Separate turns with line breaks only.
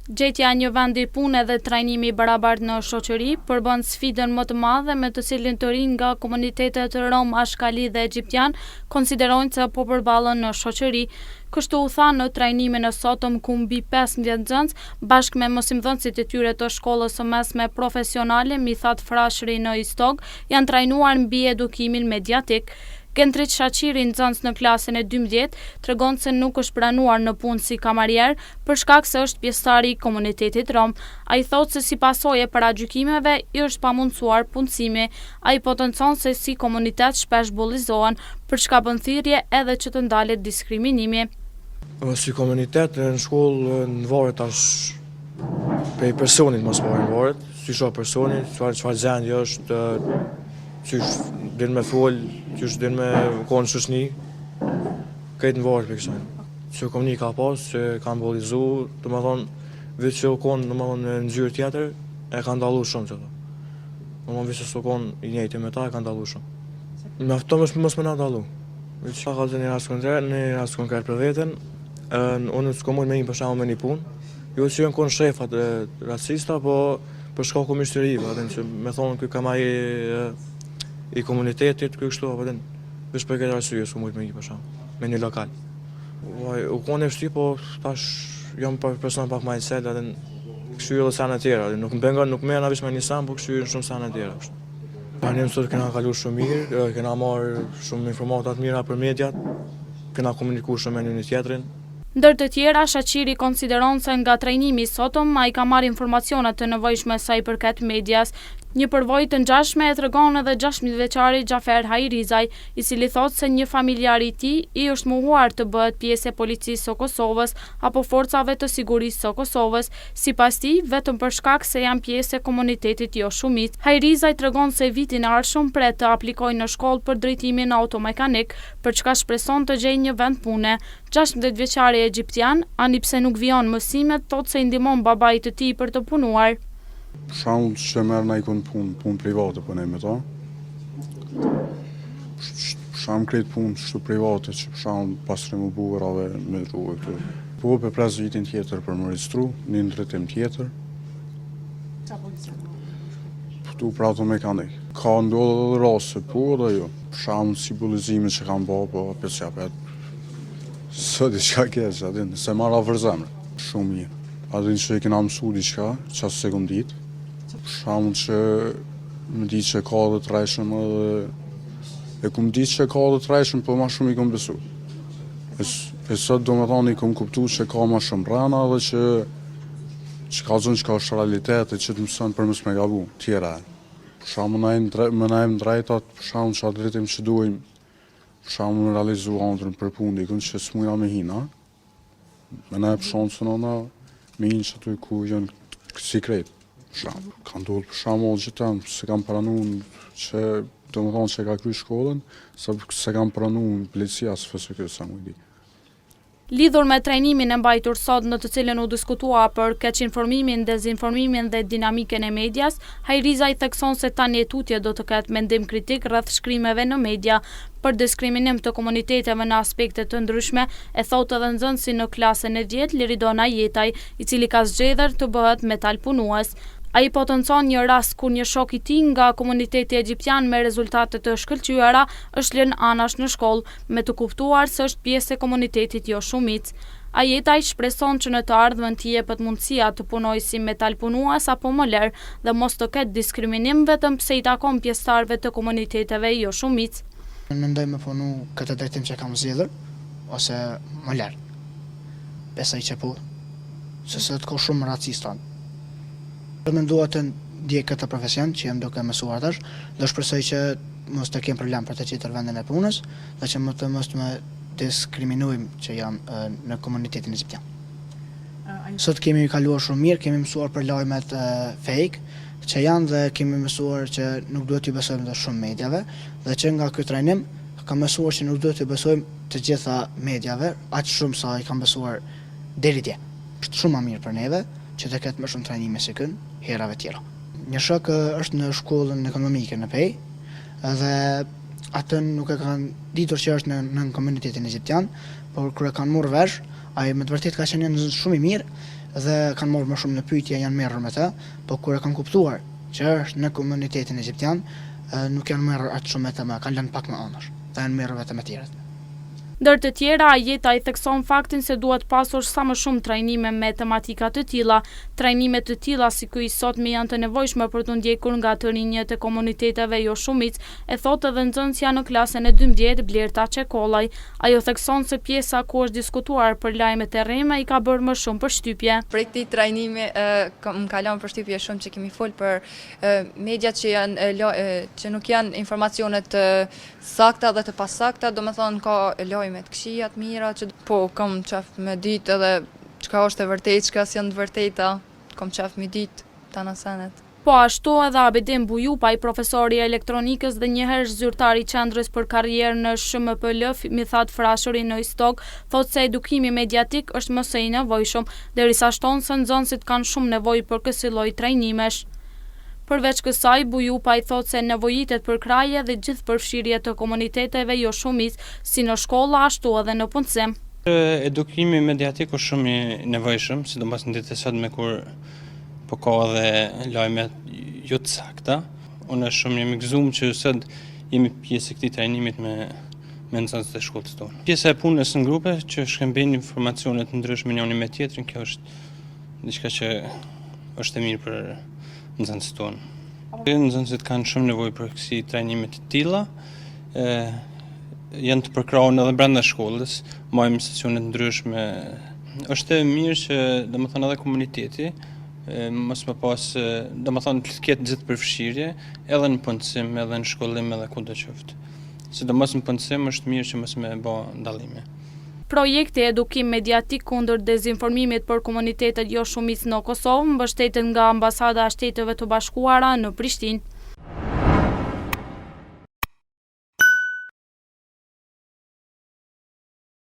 Gjetja e një vendi pune dhe trajnimi i barabartë në shoqëri përbën sfidën më të madhe me të cilin të rinj nga komunitetet rom, ashkali dhe egjiptian konsiderojnë se po përballen në shoqëri. Kështu u tha në trajnimin e sotëm ku mbi 15 nxënës bashkë me mësimdhënësit e tyre të shkollës së mesme profesionale Mithat Frashëri në Istog janë trajnuar mbi edukimin mediatik. Kentrit Shaqiri, nxënës në klasën e 12, tregon se nuk është pranuar në punë si kamarier për shkak se është pjesëtar i komunitetit rom. Ai thotë se si pasojë e paragjykimeve i është pamundsuar punësimi. Ai potencon se si komunitet shpesh bullizohen, për çka bën thirrje edhe që të ndalet diskriminimi.
Si komunitet në shkollë në varet tash prej personit mos po në varet, si shoh personit, çfarë zëndje është, qysh din me fol, qysh din me konë shoqni, këtë në varet për kësaj. Që komunik ka pas, që kanë bullizu, të më thonë, vetë që u konë në ngjyrë tjetër, e kanë dallu shumë që to. Vetë që s'u konë i njëjti me ta, e kanë dallu shumë. Mjafton mos më na dallu. Vetë që ka një rast konkret për veten, unë s'ko mund me një për shembull me një punë, jo që janë konë shefat racista, po për shkaku mysterive, që me thonë ky kamaj i komunitetit, kështu, veç për këtë arsye s'u mund me një për shembull, me një lokal. U konë e vështirë, po tash jam person pak më i sel, kështu edhe sene tjera, nuk më janë veç me një sen, po kështu në shumë sene tjera. Planim sot kena kalu shumë mirë, kena marrë shumë informata të mira për mediat, kena komunikuar shumë me një tjetrin.
Ndër të tjera, Shaqiri konsideron se nga trajnimi i sotëm ai ka marrë informacionet të nevojshme sa i përket medias. Një përvojë të ngjashme e tregon edhe 16 vjeçari Xhafer Hajrizaj, i cili thotë se një familjar i tij i është mohuar të bëhet pjesë e policisë së Kosovës apo forcave të sigurisë së Kosovës, sipas tij vetëm për shkak se janë pjesë e komunitetit jo shumicë. Hajrizaj tregon se vitin e ardhshëm pret të aplikojë në shkollë për drejtimin automekanik, për çka shpreson të gjejë një vend pune. 16 vjeçari egjiptian, ani pse nuk vijon mësimet, thotë se i ndihmon babait të tij për të punuar.
Për shembull që merr na ikon punë private po ne me ta. Për shembull krejt punë kështu private që për shembull pastrim u burrave me rrugë këtu. Po për pres vitin tjetër për më regjistru, një ndërtim tjetër.
Çfarë pozicion?
Këtu për automekanik. Ka ndodhur edhe raste po edhe jo. Për shembull si bullizimet që kanë bërë po pesjapet. Sot diçka keq, se marra për zemër. Shumë mirë. Adin që e kena mësu diçka, qasë sekundit. Për shembull që më di që ka dhe të rejshëm edhe... E kum di që ka dhe të rejshëm, po ma shumë i kum besu. E sot do me thonë i kum kuptu që ka ma shumë rana dhe që ka zonë që ka është realitet e që të mësën për mësë me gabu, tjera. Për shembull më najmë drejtat, për shembull që atë drejtim që duajmë, për shembull në realizu andrën për punë, ikon që s'muja me hina. Me najmë shansën ona, me hinë që aty ku janë sikret. Kanë ndodhur për shembull gjithëm, se kam pranuar që do më thonë që ka kryer shkollën, se kam pranuar policia së FSK sa më di.
Lidhur me trajnimin e mbajtur sot në të cilën u diskutua për keqinformimin, dezinformimin dhe dinamikën e medias, Hajrizaj thekson se tani tutje do të ketë mendim kritik rreth shkrimeve në media. Për diskriminim të komuniteteve në aspekte të ndryshme, e thotë edhe nxënësi në klasën e 10 Liridona Jetaj, i cili ka zgjedhur të bëhet metalpunues. Ai potencon një rast kur një shok i tij nga komuniteti egjiptian me rezultate të shkëlqyera është lënë anash në shkollë, me të kuptuar se është pjesë e komunitetit jo shumicë. Jetaj shpreson që në të ardhmen t'i jepet mundësia të punojë si metalpunues apo moler dhe mos të ketë diskriminim vetëm pse i takon pjesëtarëve të komuniteteve jo shumicë.
Mendoj me punu këtë drejtim që kam zgjedhur ose moler. Besoj që po, se sot ka shumë racista. Mendova të ndjek këtë profesion që jam duke mësuar tash, dhe shpresoj që mos të kem problem për të gjetur vendin e punës dhe që mos të më diskriminojmë që jam në komunitetin egjiptian. Sot kemi kaluar shumë mirë, kemi mësuar për lajmet fake që janë dhe kemi mësuar që nuk duhet t'i besojmë të shumë medjave dhe që nga ky trajnim kam mësuar që nuk duhet t'i besojmë të gjitha medjave, aq shumë sa i kam besuar deri dje. Është shumë më mirë për neve që të ketë më shumë trajnime si kën herave tjera. Një shok është në shkollën ekonomike në Pej dhe atë nuk e kanë ditur që është në komunitetin egjiptian, por kur e kanë marrë vesh, ai me të vërtetë ka qenë shumë i mirë dhe kanë marrë më shumë në pyetje, janë merrur me të, po kur e kanë kuptuar që është në komunitetin egjiptian, nuk janë merrur aq shumë me të, kanë lënë pak më anash, dhe janë merrur vetëm me tjerët.
Ndër të tjera, Ajeta i thekson faktin se duhet pasur sa më shumë trajnime me tematika të tilla. Trajnime të tilla si ky sotme janë të nevojshme për të ndjekur nga të rinjët e komuniteteve jo shumic, e thotë edhe nxënësja në klasën e 12 Blerta Çekollaj. Ajo thekson se pjesa ku është diskutuar për lajmet e rreme i ka bërë më shumë përshtypje.
Për këtij trajnimi më ka lënë përshtypje shumë që kemi fol për mediat që nuk janë informacionet sakta dhe të pasakta, domethënë ka lajme të këqija të mira që po kam qef me ditë edhe çka është e vërtetë, çka s'janë të vërteta, kam qef me ditë tanasenet.
Po ashtu edhe Abedin Bujupaj, profesori i elektronikës dhe njëherë zyrtar i qendrës për karrierë në SHMPL Mithat Frashëri në Istok, thotë se edukimi mediatik është më së i nevojshëm, derisa shton se nxënësit kanë shumë nevojë për kësaj lloji trajnimesh. Përveç kësaj, Bujupaj thotë se nevojitet për kraje dhe gjithë përfshirje të komuniteteve jo shumic, si në shkolla ashtu edhe në punësim.
Edukimi mediatik është shumë i nevojshëm, sidomos në ditët e sotme kur po ka edhe lajme jo të sakta. Unë shumë jam i gëzuar që sot jemi pjesë e këtij trajnimit me nxënësit e shkollës tonë. Pjesa e punës në grupe që shkëmbejnë informacione të ndryshme njëri me tjetrin, kjo është diçka që është e mirë për nxënësit tonë. Nxënësit kanë shumë nevojë për kësi trajnime të tilla, janë të përkrahur edhe brenda shkollës, marrin sesione të ndryshme. Është e mirë që domethënë edhe komuniteti mos më pas, domethënë të ketë gjithë përfshirje edhe në punësim, edhe në shkollim, edhe kudo qoftë. Sidomos në punësim është mirë që mos më bë ndallime.
Projekti Edukim Mediatik kundër dezinformimit për komunitetet jo shumic në Kosovë mbështetet nga Ambasada e Shteteve të Bashkuara në Prishtinë.